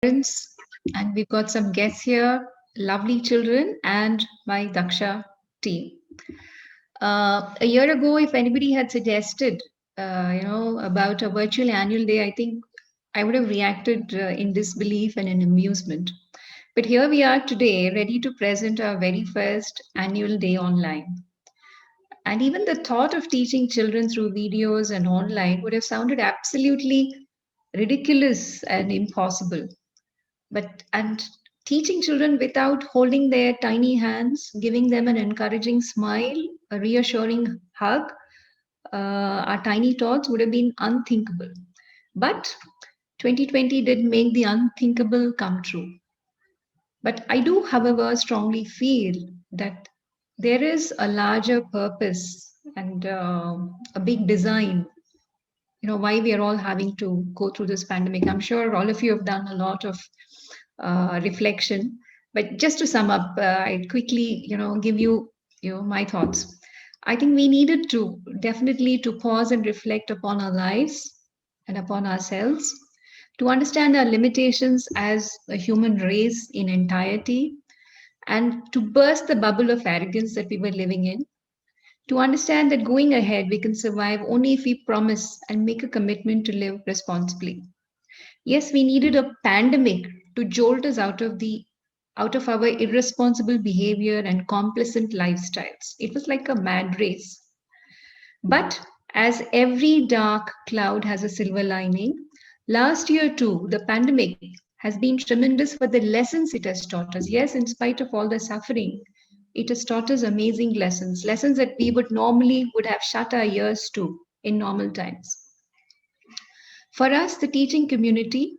parents, and we've got some guests here, lovely children, and my Daksha team. A year ago, if anybody had suggested, about a virtual annual day, I think I would have reacted in disbelief and in amusement. But here we are today, ready to present our very first annual day online. And even the thought of teaching children through videos and online would have sounded absolutely ridiculous and impossible. And teaching children without holding their tiny hands, giving them an encouraging smile, a reassuring hug, our tiny tots would have been unthinkable. But 2020 did make the unthinkable come true. But I do, however, strongly feel that there is a larger purpose and a big design, why we are all having to go through this pandemic. I'm sure all of you have done a lot of reflection, but just to sum up, I quickly give you my thoughts. I think we needed to definitely to pause and reflect upon our lives and upon ourselves, to understand our limitations as a human race in entirety, and to burst the bubble of arrogance that we were living in, to understand that going ahead we can survive only if we promise and make a commitment to live responsibly. Yes, we needed a pandemic to jolt us out of our irresponsible behavior and complacent lifestyles. It was like a mad race. But as every dark cloud has a silver lining, last year too, the pandemic has been tremendous for the lessons it has taught us. Yes, in spite of all the suffering, it has taught us amazing lessons, lessons that we would have shut our ears to in normal times. For us, the teaching community,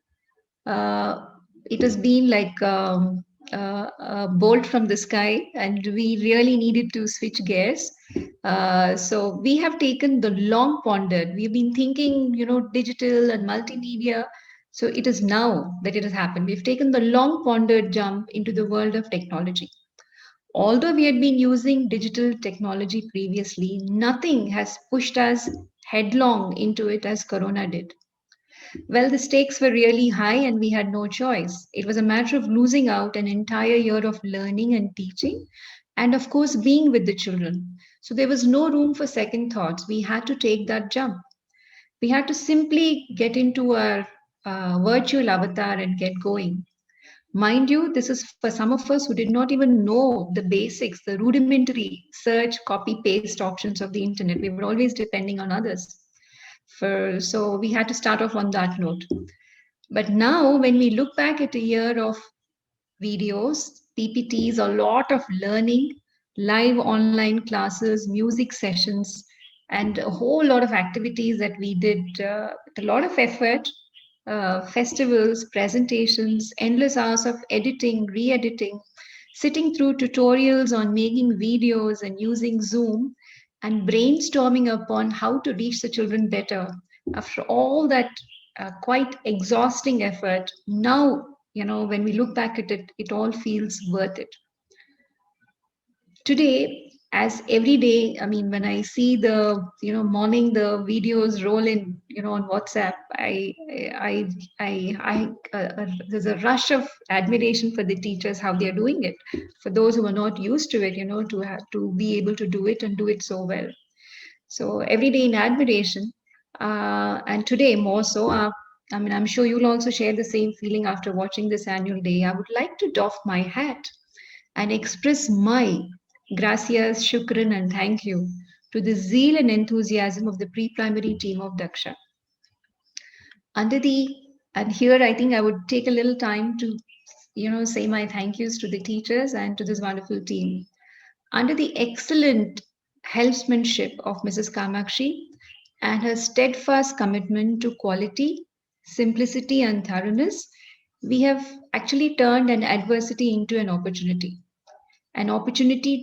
uh, it has been like a bolt from the sky, and we really needed to switch gears. So we have taken the long pondered. We've been thinking, digital and multimedia. So it is now that it has happened. We've taken the long pondered jump into the world of technology. Although we had been using digital technology previously, nothing has pushed us headlong into it as Corona did. Well, the stakes were really high and we had no choice. It was a matter of losing out an entire year of learning and teaching, and of course, being with the children. So there was no room for second thoughts. We had to take that jump. We had to simply get into our virtual avatar and get going. Mind you, this is for some of us who did not even know the basics, the rudimentary search, copy, paste options of the internet. We were always depending on others. So we had to start off on that note. But now, when we look back at a year of videos, PPTs, a lot of learning, live online classes, music sessions, and a whole lot of activities that we did, with a lot of effort, festivals, presentations, endless hours of editing, re editing, sitting through tutorials on making videos and using Zoom, and brainstorming upon how to reach the children better. After all that quite exhausting effort, now, when we look back at it, it all feels worth it. Today, as every day, I mean, when I see the, morning, the videos roll in, on WhatsApp, there's a rush of admiration for the teachers, how they're doing it. For those who are not used to it, to have to be able to do it and do it so well. So every day in admiration, and today more so. I mean, I'm sure you'll also share the same feeling after watching this annual day. I would like to doff my hat and express my gracias, shukran, and thank you to the zeal and enthusiasm of the pre-primary team of Daksha. Under the and here I think I would take a little time to, say my thank yous to the teachers and to this wonderful team. Under the excellent helpsmanship of Mrs. Kamakshi and her steadfast commitment to quality, simplicity, and thoroughness, we have actually turned an adversity into an opportunity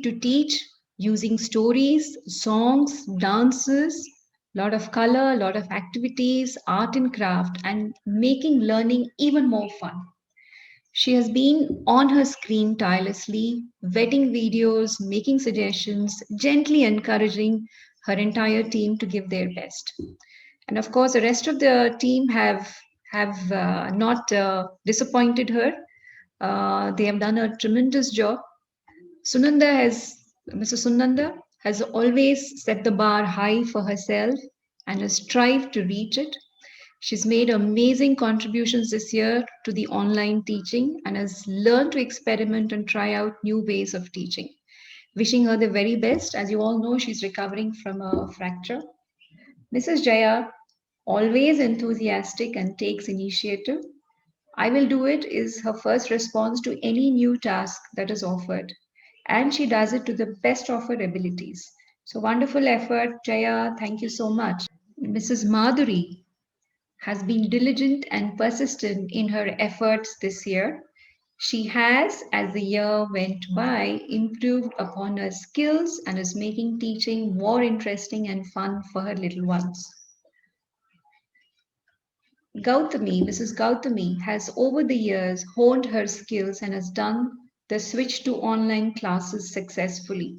to teach using stories, songs, dances, lot of color, lot of activities, art and craft, and making learning even more fun. She has been on her screen tirelessly, vetting videos, making suggestions, gently encouraging her entire team to give their best. And of course, the rest of the team have not disappointed her. They have done a tremendous job. Sunanda has, Mrs. Sunanda has always set the bar high for herself and has strived to reach it. She's made amazing contributions this year to the online teaching and has learned to experiment and try out new ways of teaching. Wishing her the very best. As you all know, she's recovering from a fracture. Mrs. Jaya, always enthusiastic and takes initiative. I will do it is her first response to any new task that is offered. And she does it to the best of her abilities. So wonderful effort, Jaya. Thank you so much. Mrs. Madhuri has been diligent and persistent in her efforts this year. She has, as the year went by, improved upon her skills and is making teaching more interesting and fun for her little ones. Gautami, Mrs. Gautami, has over the years honed her skills and has done the switch to online classes successfully.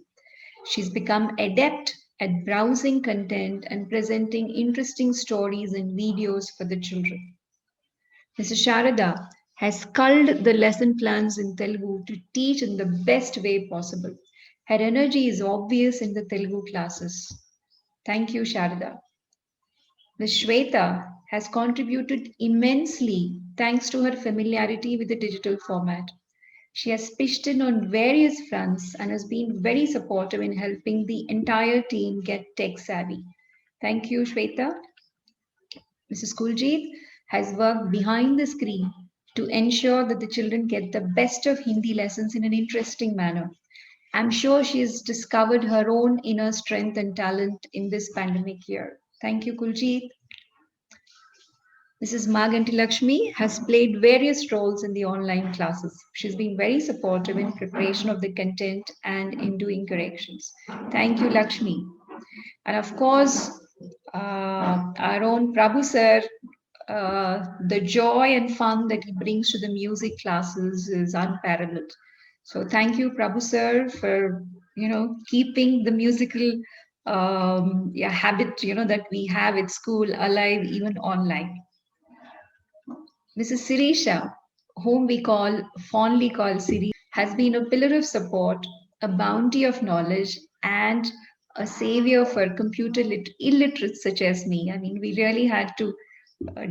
She's become adept at browsing content and presenting interesting stories and videos for the children. Mrs. Sharada has culled the lesson plans in Telugu to teach in the best way possible. Her energy is obvious in the Telugu classes. Thank you, Sharada. Ms. Shweta has contributed immensely thanks to her familiarity with the digital format. She has pitched in on various fronts and has been very supportive in helping the entire team get tech savvy. Thank you, Shweta. Mrs. Kuljit has worked behind the screen to ensure that the children get the best of Hindi lessons in an interesting manner. I'm sure she has discovered her own inner strength and talent in this pandemic year. Thank you, Kuljit. Mrs. Maganti Lakshmi has played various roles in the online classes. She's been very supportive in preparation of the content and in doing corrections. Thank you, Lakshmi. And of course, our own Prabhu sir, the joy and fun that he brings to the music classes is unparalleled. So thank you, Prabhu sir, for keeping the musical habit that we have at school alive even online. Mrs. Sirisha, whom we fondly call Siri, has been a pillar of support, a bounty of knowledge, and a savior for computer illiterates such as me. I mean, we really had to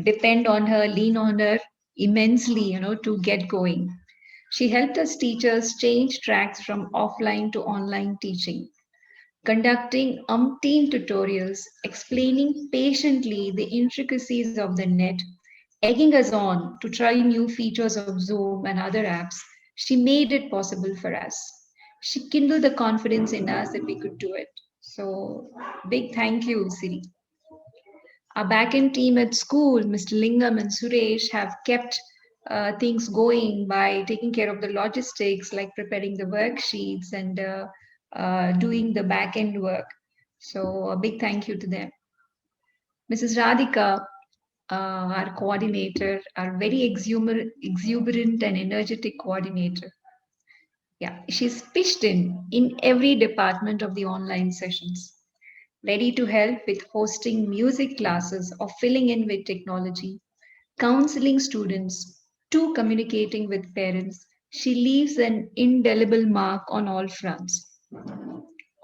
depend on her, lean on her immensely, to get going. She helped us teachers change tracks from offline to online teaching, conducting umpteen tutorials, explaining patiently the intricacies of the net, egging us on to try new features of Zoom and other apps. She made it possible for us. She kindled the confidence in us that we could do it. So, big thank you, Siri. Our backend team at school, Mr. Lingam and Suresh, have kept things going by taking care of the logistics, like preparing the worksheets and doing the backend work. So, a big thank you to them. Mrs. Radhika, our coordinator, our very exuberant and energetic coordinator. Yeah, she's pitched in every department of the online sessions, ready to help with hosting music classes or filling in with technology, counseling students, to communicating with parents. She leaves an indelible mark on all fronts.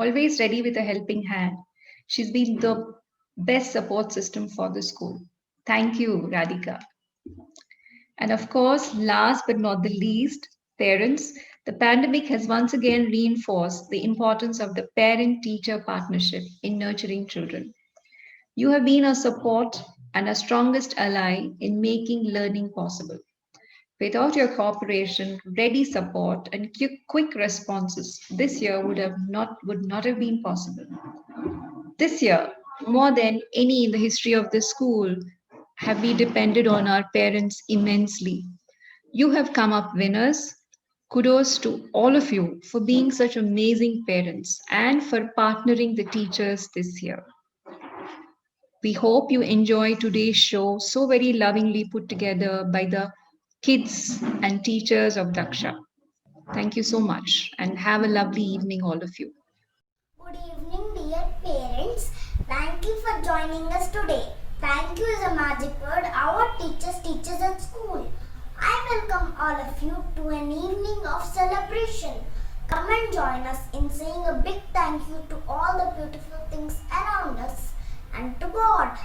Always ready with a helping hand. She's been the best support system for the school. Thank you, Radhika. And of course, last but not the least, parents. The pandemic has once again reinforced the importance of the parent teacher partnership in nurturing children. You have been our support and our strongest ally in making learning possible. Without your cooperation, ready support, and quick responses, this year would not have been possible. This year, more than any in the history of the school, have we depended on our parents immensely. You have come up winners. Kudos to all of you for being such amazing parents and for partnering the teachers this year. We hope you enjoy today's show, so very lovingly put together by the kids and teachers of Daksha. Thank you so much and have a lovely evening, all of you. Good evening, dear parents. Thank you for joining us today. Thank you is a magic word our teachers teach us at school. I welcome all of you to an evening of celebration. Come and join us in saying a big thank you to all the beautiful things around us and to God.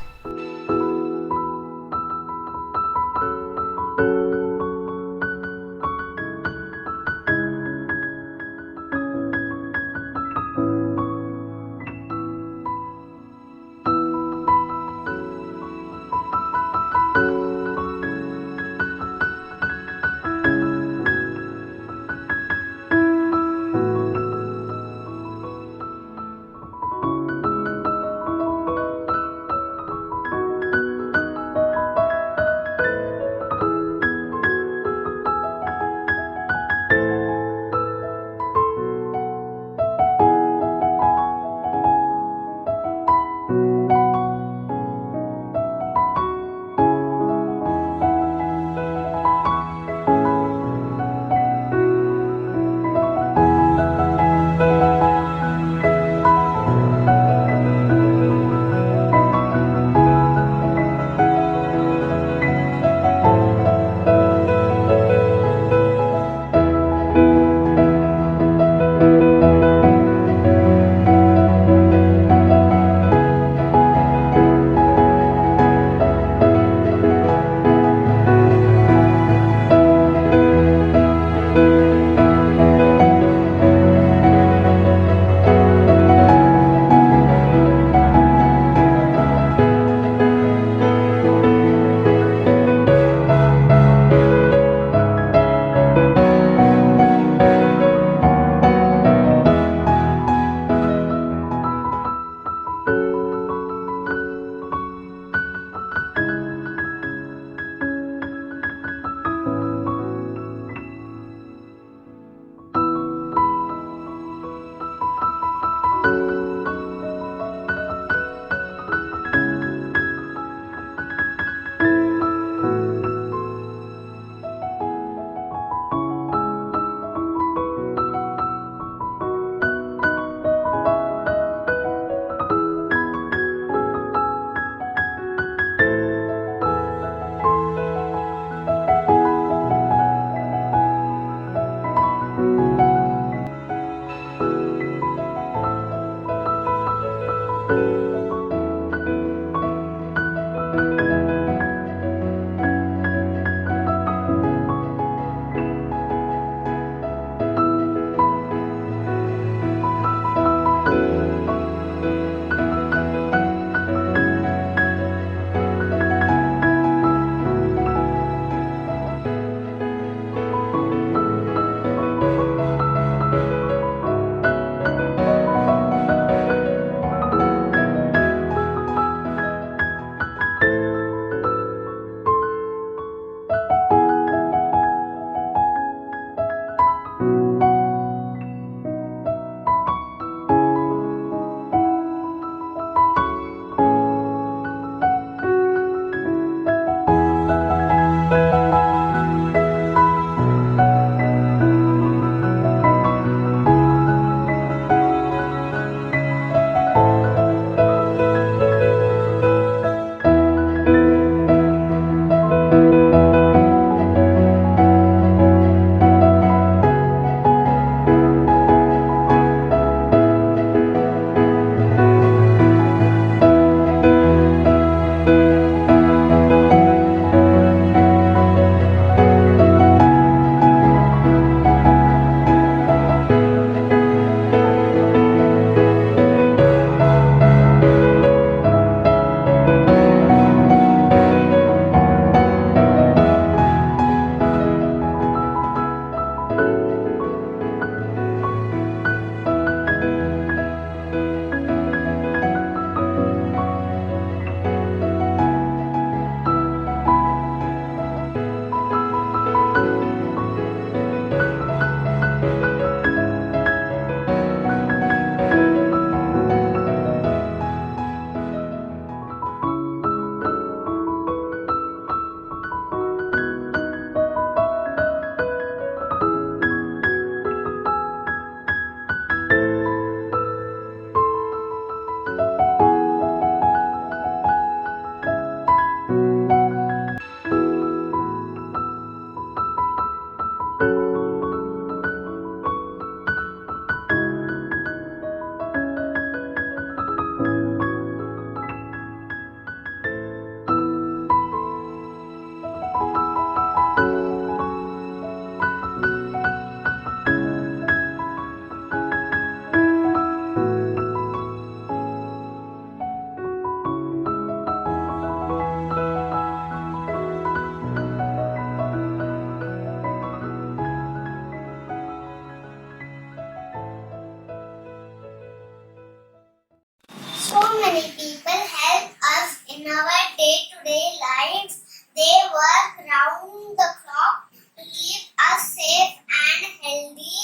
many people help us in our day-to-day lives. They work round the clock to keep us safe and healthy.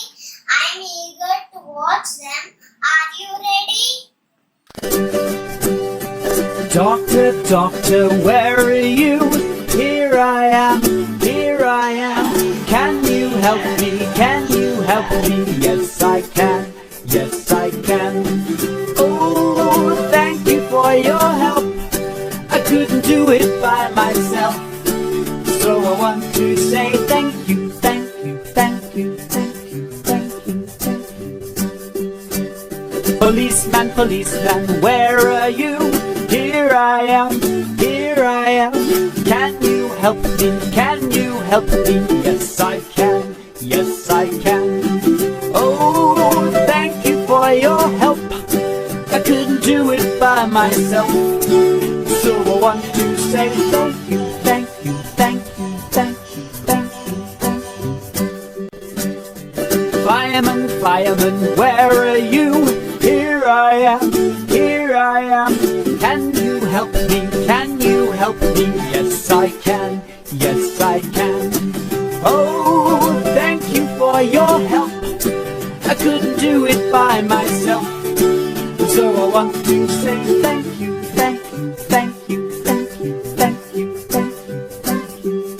I'm eager to watch them. Are you ready? Doctor, doctor, where are you? Here I am, here I am. Can you help me? Can you help me? Yes, I can, yes, I can. Oh, thank you for your help. I couldn't do it by myself. So I want to say thank you, thank you, thank you, thank you, thank you, thank you. Policeman, policeman, where are you? Here I am, here I am. Can you help me? Can you help me? Yes, I can, yes, I can. Oh, thank you for your help. I couldn't do it by myself. So I want to say thank you, thank you, thank you, thank you, thank you, thank you. Fireman, fireman, where are you? Here I am, here I am. Can you help me? Can you help me? Yes, I can, yes, I can. Oh, thank you for your help. I couldn't do it by myself. So I want to say thank you, thank you, thank you, thank you, thank you, thank you, thank you.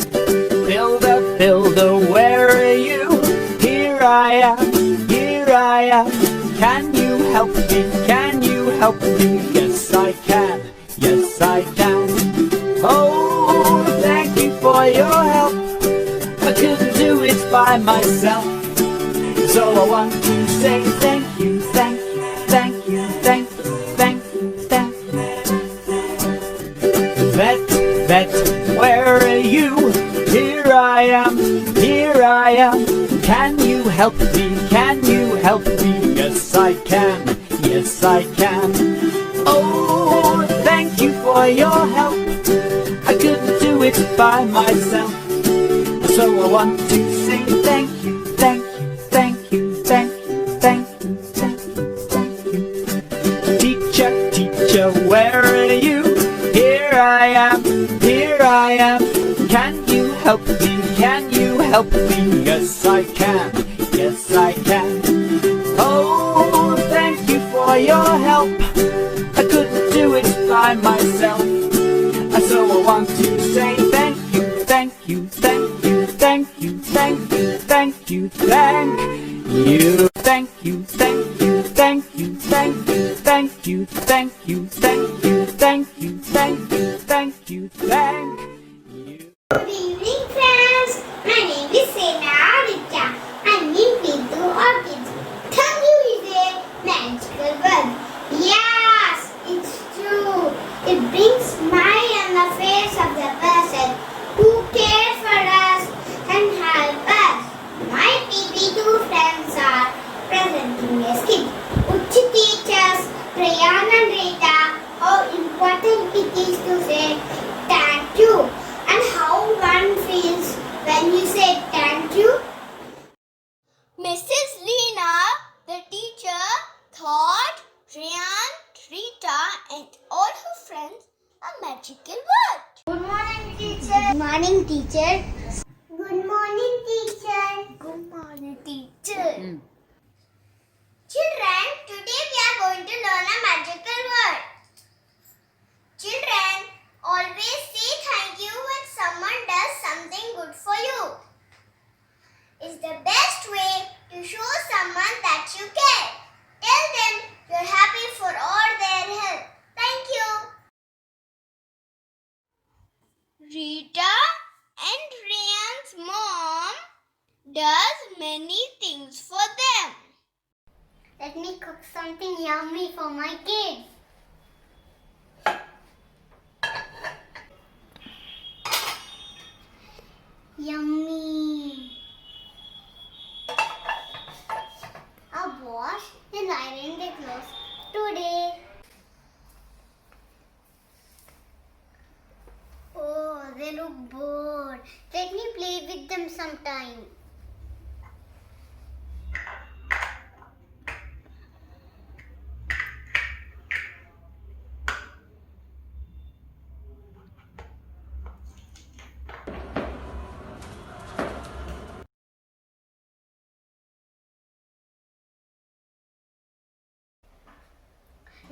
Builder, builder, where are you? Here I am, here I am. Can you help me? Can you help me? Yes, I can, yes, I can. Oh, thank you for your help. I couldn't do it by myself. So I want to say thank you, thank you, thank you, thank you, thank you, thank you. Vet, vet, where are you? Here I am, here I am. Can you help me? Can you help me? Yes, I can, yes, I can. Oh, thank you for your help. I couldn't do it by myself. So I want to say thank you, thank you, thank you, thank you, thank you, thank you, thank you. Teacher, teacher, where are you? Here I am, here I am. Can you help me? Can you help me? Yes, I can, yes, I can. Oh, thank you for your help. I couldn't do it by myself. So I want to say thank you, thank you, thank you, thank you, thank you, thank you, thank you, thank you, thank you, thank you, thank you, thank you, thank you, thank you, thank you, thank you, thank you, thank you. Good evening, friends. My name is Sena Aditya. I'm in Bindu Orchids. Thank you is a magical word. Yes, it's true. It brings smile on the face of the person who cares for us and help us. My PP2 friends are presenting a skit which teaches Prayan and Rita how important it is to say thank you and how one feels when you say thank you. Mrs. Lena, the teacher, thought Ryan, Rita and all her friends a magical word. Good morning, teacher. Good morning, teacher. Good morning, teacher. Good morning, teacher. Children, today we are going to learn a magical word. Children, always say thank you when someone does something good for you. It's the best way to show someone that you care. Tell them you're happy for all their help. Thank you. Rita and Ryan's mom does many things for them. Let me cook something yummy for my kids. Yummy. I'll wash and iron the clothes today. Oh, they look bored. Let me play with them sometime.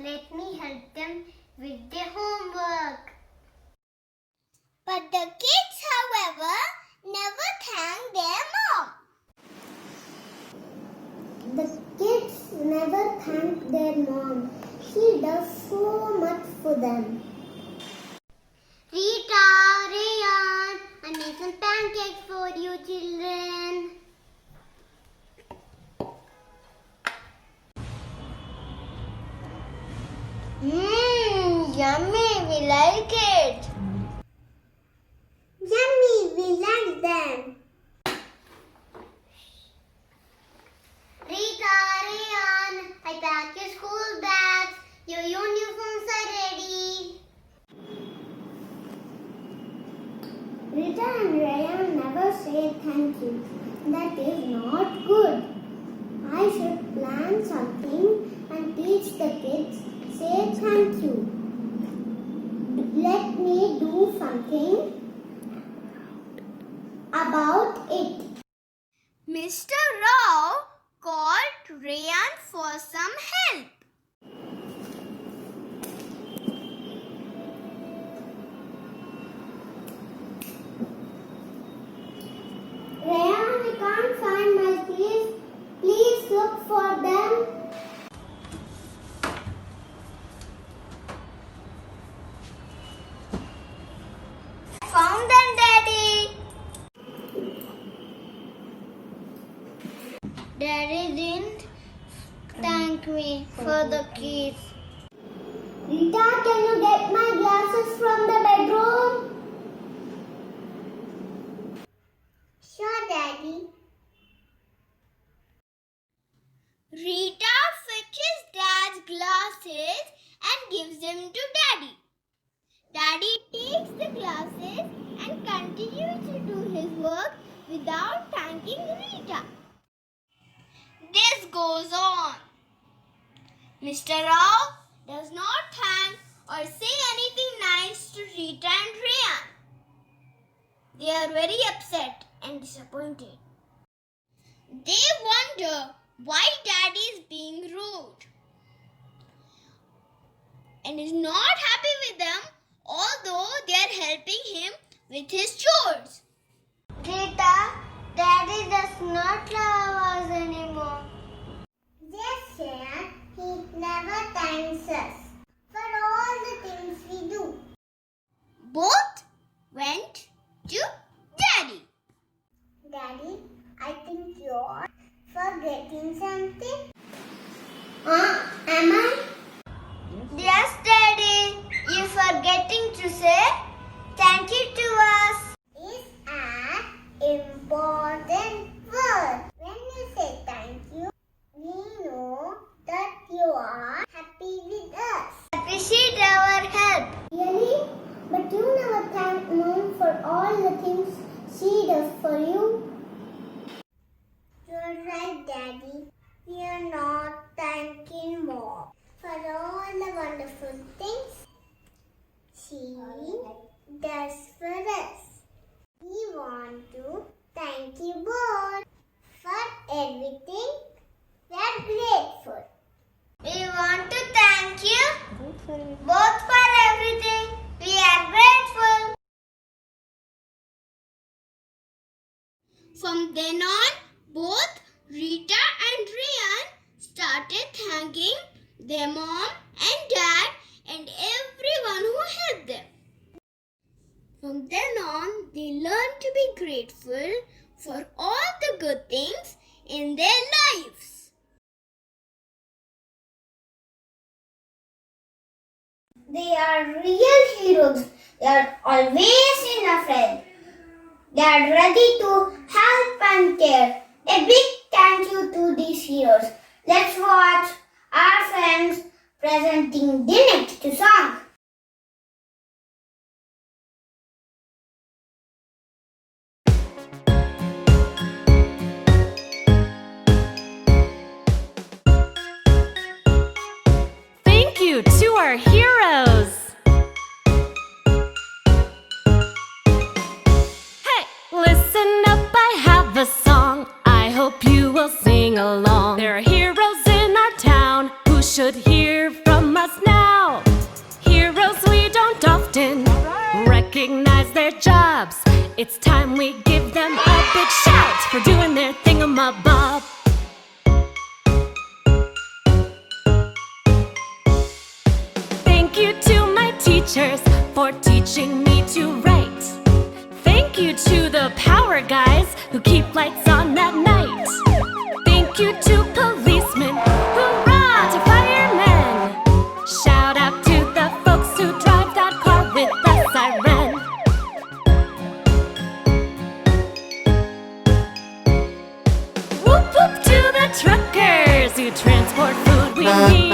let me help them with their homework. But the kids, however, never thank their mom. The kids never thank their mom. She does so much for them. Rita, Rayan, I made some pancakes for you children. Yummy, we like it. Yummy, we like them. Rita, Rayan, I packed your school bags. Your uniforms are ready. Rita and Rayan never say thank you. That is not good. I should plan something and teach the kids. Say thank you. Let me do something about it. Mr. Rao called Rayan for some help. Rayan, I can't find my keys. Please look for them. Found them, Daddy. Daddy didn't thank me for the keys. Rita, can you get my glasses from the bedroom? Sure, Daddy. Rita fetches Dad's glasses and gives them to Daddy. Daddy takes the glasses and continues to do his work without thanking Rita. This goes on. Mr. Rao does not thank or say anything nice to Rita and Rayan. They are very upset and disappointed. They wonder why Daddy is being rude and is not happy with them, although they are helping him with his chores. Rita, Daddy does not love us anymore. Yes, Shayan, he never thanks us for all the things we do. Both went to Daddy. Daddy, I think you're forgetting something. Am I? Yes, Daddy. You're forgetting to say thank you to us. Is an important word. When you say thank you, we know that you are happy with us. Appreciate our help. Really? But you never thank Mom for all the things she does for you. You're right, Daddy. We are not thanking Mom for all the wonderful things she does for us. We want to thank you both for everything. We are grateful. We want to thank you both for everything. We are grateful. From then on, both Rita and Rayan started thanking their mom and dad and everyone who helped them. From then on, they learned to be grateful for all the good things in their lives. They are real heroes. They are always in a friend. They are ready to help and care. A big thank you to these heroes. Let's watch our friends presenting the next song. Thank you to our heroes. Hey, listen up, I have a song. I hope you will sing along. There are heroes in our town who should hear from us recognize their jobs. It's time we give them a big shout for doing their thingamabob. Thank you to my teachers for teaching me to write. Thank you to the power guys who keep lights on at night. Thank you to policemen, hurrah to firemen. Shout out to the folks who drive that car with the siren. Whoop whoop to the truckers who transport food we need.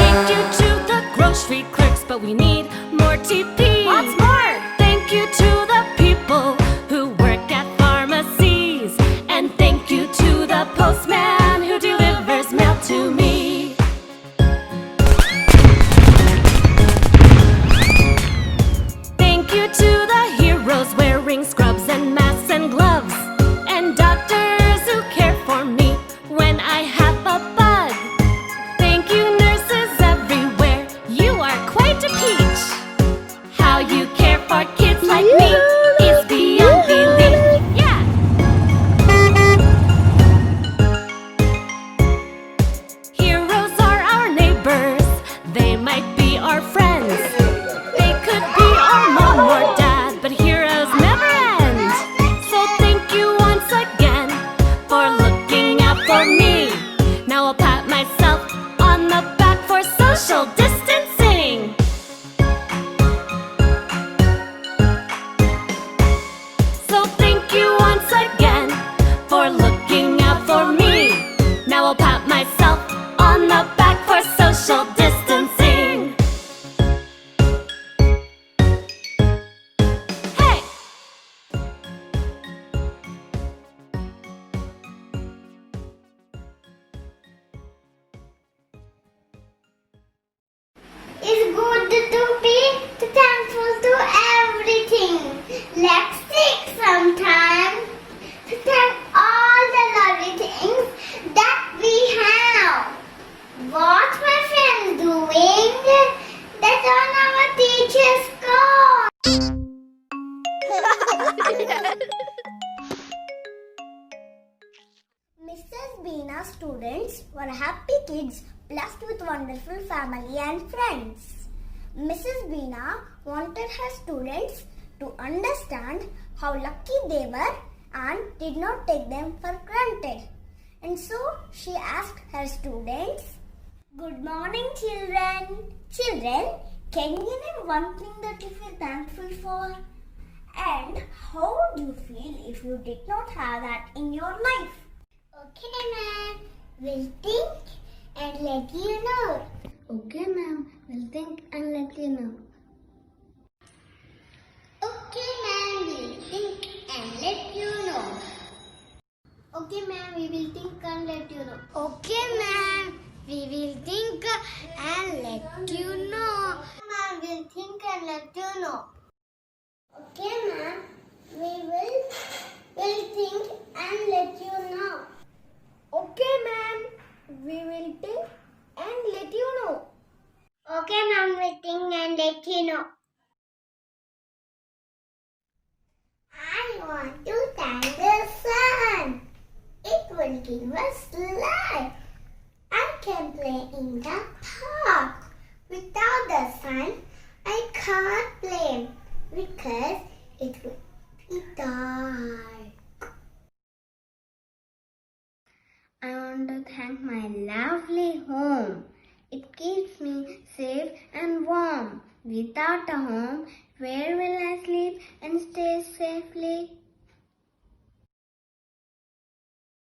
Thank you to the grocery clerks, but we need more TP. Lots more! Thank you to the people who work at pharmacies. And thank you to the postman who delivers mail to me. Thank you to the heroes wearing scrubs and masks and gloves. And doctors who care for me when I have a bug. Thank you nurses everywhere, you are quite a peach. How you care for kids like me is beyond belief. Yeah! Heroes are our neighbors, they might be our friends. They could be our mom or dad, but heroes never end. So thank you once again for looking out for me. Now I'll pat myself on the back for social distancing. So thank you once again for looking out for me. Now I'll pat myself on the back for social distancing. Hey! It's good to be thankful to everything. Let's take some time to thank all the lovely things that we have. What my friends doing? That's on our teacher's call. Mrs. Beena students were happy kids blessed with wonderful family and friends. Mrs. Beena wanted her students to understand how lucky they were and did not take them for granted. And so she asked her students, "Good morning, children. Children, can you name one thing that you feel thankful for? And how would you feel if you did not have that in your life?" "Okay, ma'am. We'll think and let you know." "Okay, ma'am. We'll think and let you know." "Okay, ma'am. We'll think and let you know." "Okay, ma'am. We will think and let you know." "Okay, ma'am. We will think and let you know." "Ma'am, we'll think and let you know." "Okay, ma'am. We'll think and let you know." "Okay, ma'am. We will think and let you know." "Okay, ma'am. We'll think and let you know." I want to thank the sun. It will give us light. I can play in the park. Without the sun, I can't play because it will be dark. I want to thank my lovely home. It keeps me safe and warm. Without a home, where will I sleep and stay safely?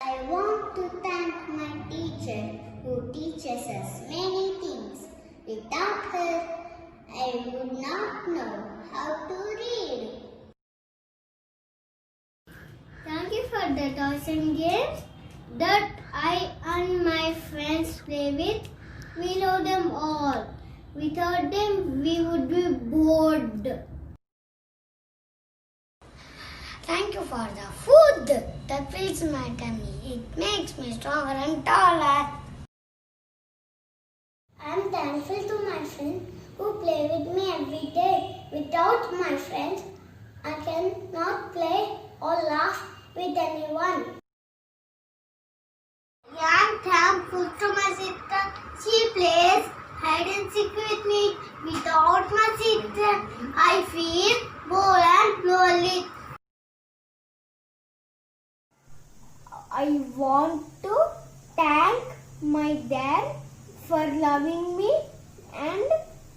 I want to thank my teacher who teaches us many things. Without her, I would not know how to read. Thank you for the toys and games that I and my friends play with. We love them all. Without them, we would be bored. Thank you for the food that fills my tummy. It makes me stronger and taller. I am thankful to my friends who play with me every day. Without my friends, I cannot play or laugh with anyone. I am thankful to my sister. She plays hide and seek with me. Without my sister, I feel bored and lonely. I want to thank my dad for loving me and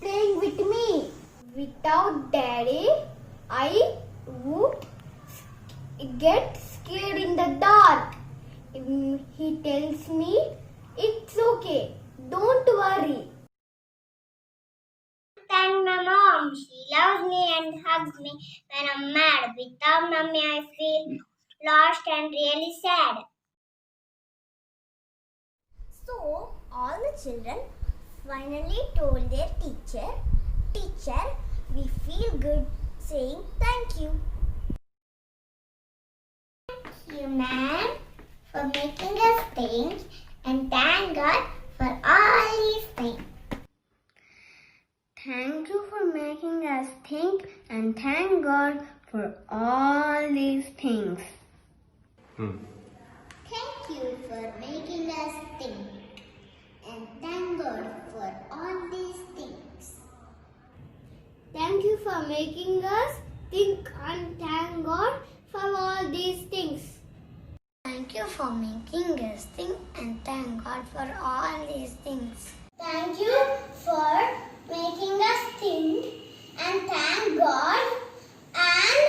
playing with me. Without daddy, I would get scared in the dark. He tells me, it's okay, don't worry. Thank my mom. She loves me and hugs me when I'm mad. Without mommy, I feel lost and really sad. So, all the children finally told their teacher, Teacher, we feel good saying thank you. Thank you, ma'am, for making us think, and thank God for all these things. Thank you for making us think, and thank God for all these things. Thank you for making us think, and thank God for all these things. Thank you for making us think, and thank God for all these things. Thank you for making us think, and thank God for all these things. Thank you for making us think, and thank God and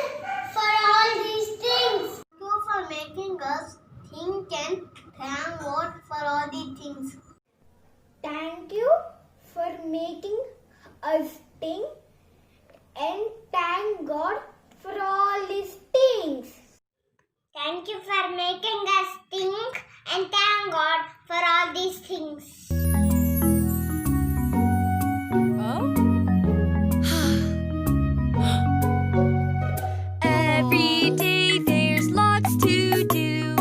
for all these things. Thank you for making us think, and thank God for all these things. Thank you for making us think, and thank God for all these things. Thank you for making us think, and thank God for all these things. Every day there's lots to do.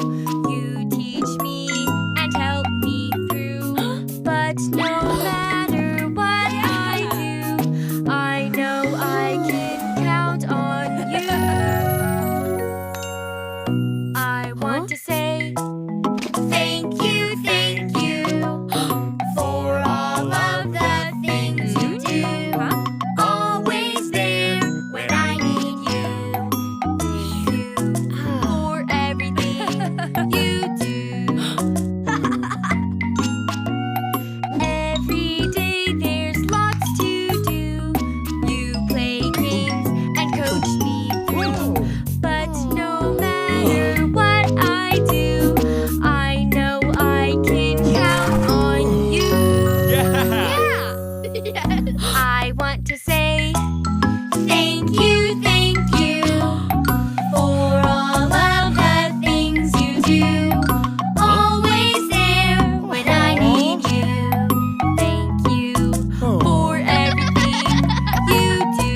You teach me and help me through. But no matter what I do, I know I can count on you. I want to say thank you for all of the things you do. Always there when I need you. For everything you do. Every day there's lots to do. You play games and coach me through. But no matter what I do, I know I can count on you. I want to say thank you for all of the things you do. Always there when I need you. Thank you for everything you do.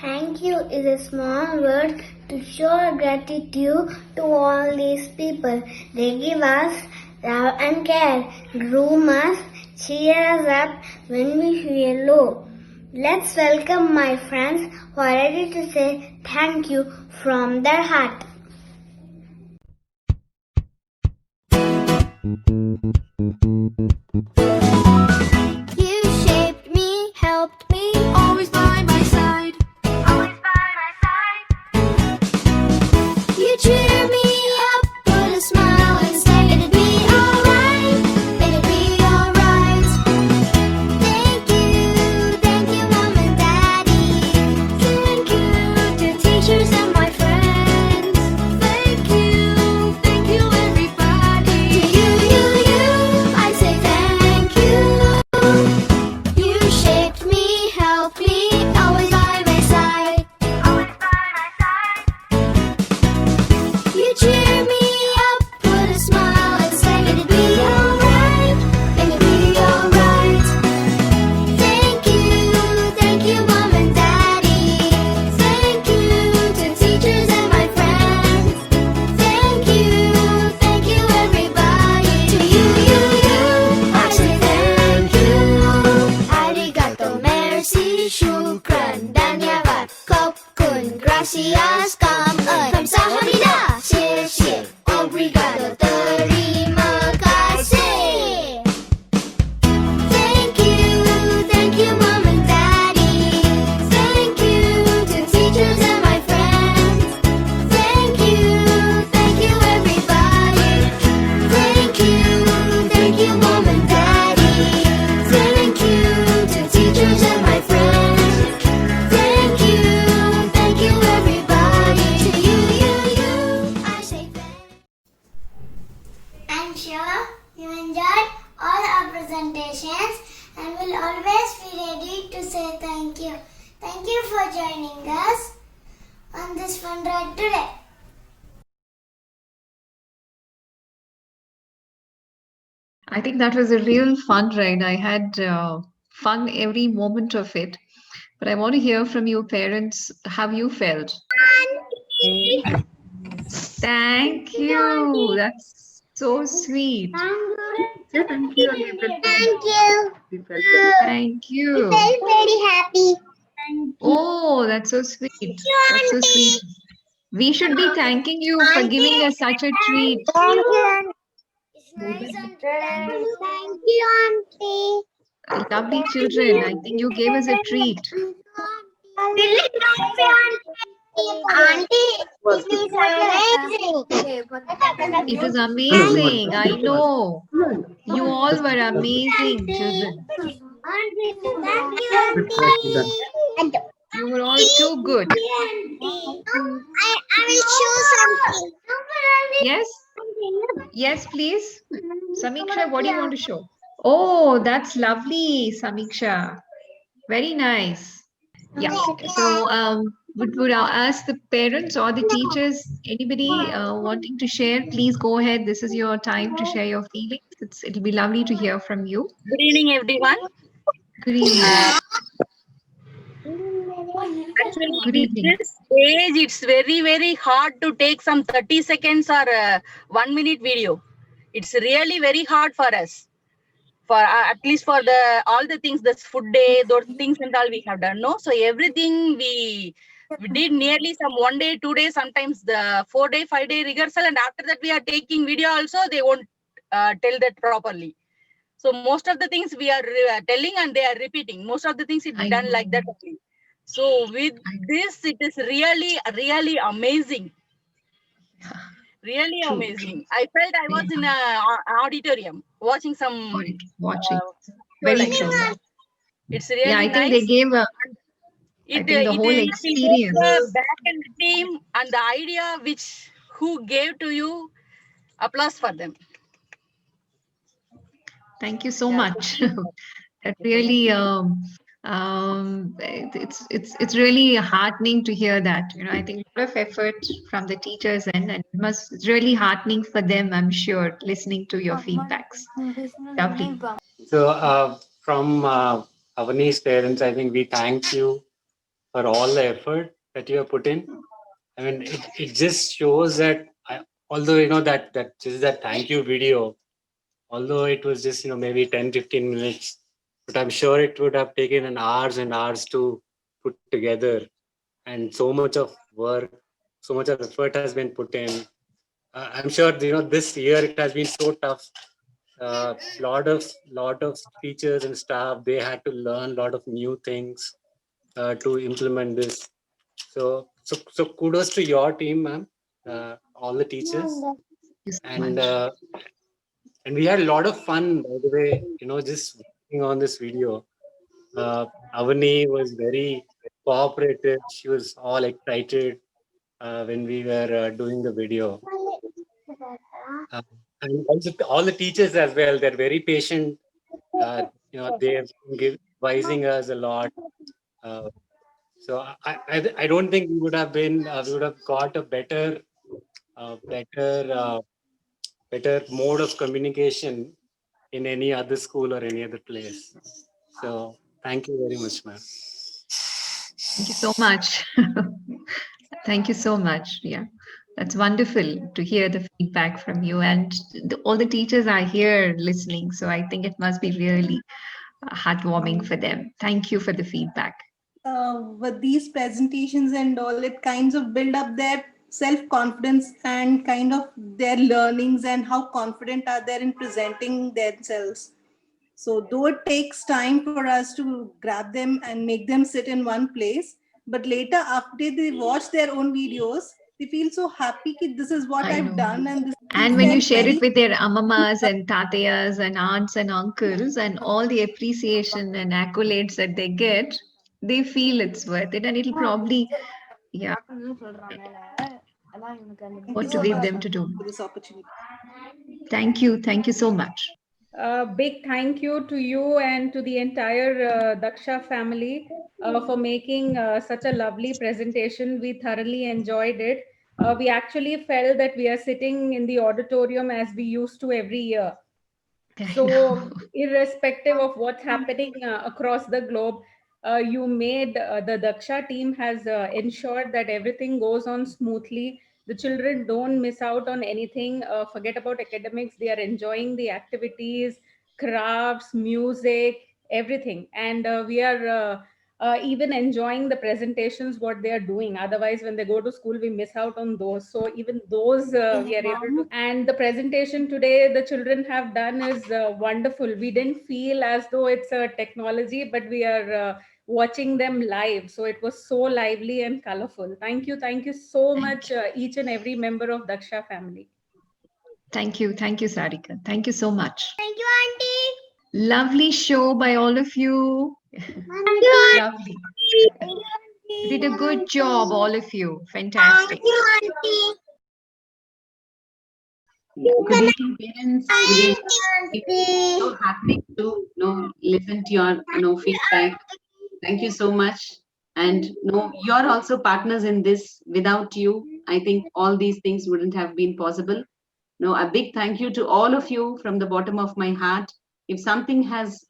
Thank you is a small word to show our gratitude to all these people. They give us love and care, groom us, cheer us up when we feel low. Let's welcome my friends who are ready to say thank you from their heart. You shaped me, helped me, always by my side. Always by my side. You cheer me up, put a smile and say it'll be alright. It'll be alright. Thank you, mom and daddy. Thank you to teachers and my friends. Thank you, everybody. To you, enjoyed all our presentations and will always be ready to say thank you. Thank you for joining us on this fun ride today. I think that was a real fun ride. I had fun every moment of it. But I want to hear from you, parents. How you felt? Thank you. That's so sweet. Thank you. Thank you. Very happy. Oh, that's so sweet. That's so sweet. We should be thanking you for giving us such a treat. Thank you. It's nice and thank you, Auntie. Lovely children. I think you gave us a treat. Auntie, this is amazing. It was amazing. I know. You all were amazing children. Thank you, Auntie. You were all too good. I will show something. Yes? Yes, please. Samiksha, what do you want to show? Oh, that's lovely, Samiksha. Very nice. Yeah. So, would I ask the parents or the teachers, anybody wanting to share, please go ahead. This is your time to share your feelings. It'll be lovely to hear from you. Good evening, everyone. Good evening. Actually, Good in evening. this age, it's very, very hard to take some 30 seconds or 1 minute video. It's really very hard for us. For at least for all the things, this food day, those things and all we have done. No, so everything we did nearly some 1 day, 2 days, sometimes the 4 day, 5 day rehearsal, and after that we are taking video also. They won't tell that properly. So most of the things we are telling and they are repeating. Most of the things it's I done know. like that only. So with this, it is really, really amazing. Really True, amazing. I felt I was in a auditorium watching some true. Watching. show Very like true. that. It's really Yeah, I think nice. they gave I It think the it whole will experience. the back end team and the idea which who gave to you, applause for them. Thank you so Yeah. much. That really it's really heartening to hear that. You know, I think a lot of effort from the teachers and it it's really heartening for them, I'm sure, listening to your feedbacks. Lovely. So from Avani's parents, I think we thank you for all the effort that you have put in. I mean, it just shows that although you know that just that thank you video, although it was just maybe 10-15 minutes, but I'm sure it would have taken an hours and hours to put together, and so much of work, so much of effort has been put in. I'm sure this year it has been so tough. Lot of teachers and staff, they had to learn a lot of new things to implement this. So kudos to your team, ma'am, all the teachers, Thank you so and much. and we had a lot of fun, by the way. Just working on this video. Avani was very cooperative. She was all excited when we were doing the video. And also all the teachers as well, they're very patient. They have been advising us a lot. So I don't think we would have got a better mode of communication in any other school or any other place. So thank you very much, ma'am. Thank you so much. Thank you so much. Yeah, that's wonderful to hear the feedback from you. And all the teachers are here listening. So I think it must be really heartwarming for them. Thank you for the feedback. With these presentations and all, it kinds of build up their self-confidence and kind of their learnings and how confident are they in presenting themselves. So though it takes time for us to grab them and make them sit in one place, but later after they watch their own videos, they feel so happy that this is what I I've know. done. And when you share it with their ammamas and tatayas and aunts and uncles and all the appreciation and accolades that they get, they feel it's worth it. And it'll probably, yeah, motivate them to do. For this opportunity. Thank you. Thank you so much. Big thank you to you and to the entire Daksha family for making such a lovely presentation. We thoroughly enjoyed it. We actually felt that we are sitting in the auditorium as we used to every year. So, irrespective of what's happening across the globe, you made the Daksha team has ensured that everything goes on smoothly. The children don't miss out on anything. Forget about academics; they are enjoying the activities, crafts, music, everything, and we are. Even enjoying the presentations what they are doing. Otherwise, when they go to school, we miss out on those. So even those we are able to. And the presentation today the children have done is wonderful. We didn't feel as though it's a technology, but we are watching them live. So it was so lively and colorful. Thank you so much, each and every member of Daksha family. Thank you, Sarika. Thank you so much. Thank you, Auntie. Lovely show by all of you. Thank you, Lovely. You did a good job, all of you. Fantastic. Thank you, Auntie. Good evening, parents. Good evening. Auntie. So happy to listen to your feedback. Thank you so much. And you're also partners in this. Without you, I think all these things wouldn't have been possible. A big thank you to all of you from the bottom of my heart. If something has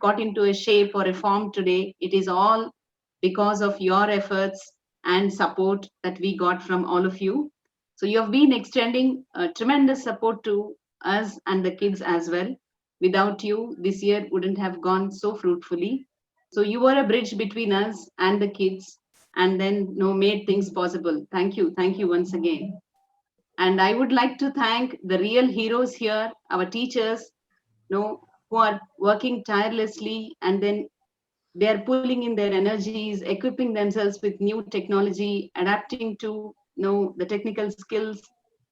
got into a shape or a form today, it is all because of your efforts and support that we got from all of you. So you have been extending tremendous support to us and the kids as well. Without you, this year wouldn't have gone so fruitfully. So you were a bridge between us and the kids, and then made things possible. Thank you once again. And I would like to thank the real heroes here, our teachers, who are working tirelessly, and then they are pulling in their energies, equipping themselves with new technology, adapting to the technical skills,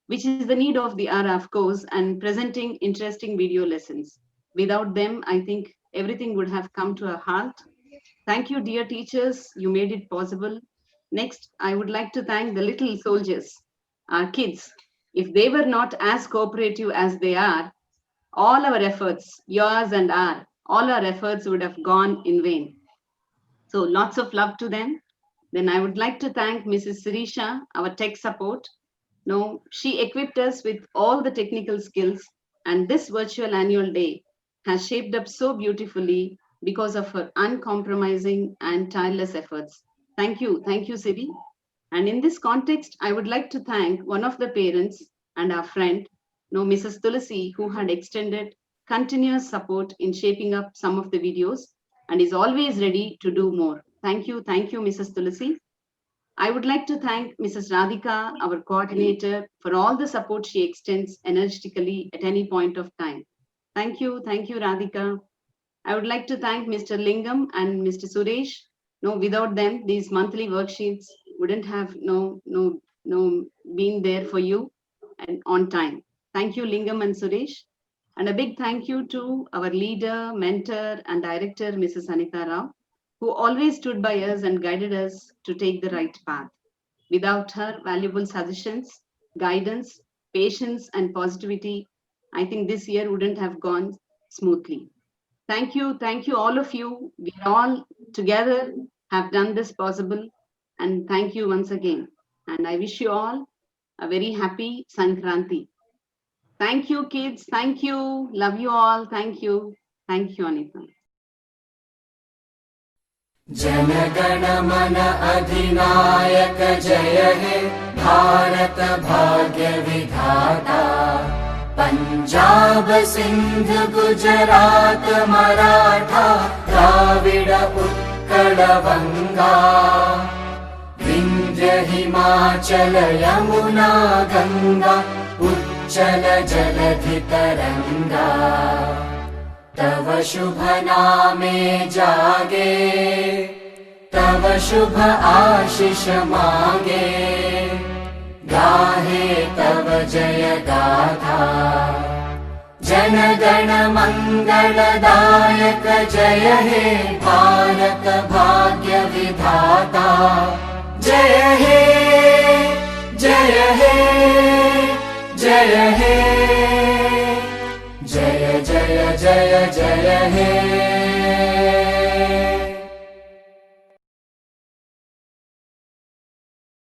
which is the need of the hour, of course, and presenting interesting video lessons. Without them, I think everything would have come to a halt. Thank you, dear teachers. You made it possible. Next, I would like to thank the little soldiers, our kids. If they were not as cooperative as they are, all our efforts, yours and all our efforts would have gone in vain. So lots of love to them. Then I would like to thank Mrs. Sirisha, our tech support. She equipped us with all the technical skills, and this virtual annual day has shaped up so beautifully because of her uncompromising and tireless efforts. Thank you, Siri. And in this context, I would like to thank one of the parents and our friend, Mrs. Tulasi, who had extended continuous support in shaping up some of the videos and is always ready to do more. Thank you, Mrs. Tulasi. I would like to thank Mrs. Radhika, our coordinator, for all the support she extends energetically at any point of time. Thank you, Radhika. I would like to thank Mr. Lingam and Mr. Suresh. Without them, these monthly worksheets wouldn't have been there for you and on time. Thank you, Lingam and Suresh. And a big thank you to our leader, mentor, and director, Mrs. Anita Rao, who always stood by us and guided us to take the right path. Without her valuable suggestions, guidance, patience, and positivity, I think this year wouldn't have gone smoothly. Thank you, all of you. We all together have done this possible, and thank you once again. And I wish you all a very happy Sankranti. Thank you, kids. Thank you. Love you all. Thank you, Anita. जनगण मन अधिनायक जय हे भारत भाग्य विधाता पंजाब सिंध गुजरात मराठा द्राविड उत्कल बंगा विंध्य हिमाचल यमुना गंगा उच्चल जलधि तरंगा तव शुभ नामे जागे तव शुभ आशीष मांगे गाहे तव जय गाथा जन गण मंगलदायक जय हे भारत भाग्य विधाता जय हे जय हे जय हे जय जय जय हे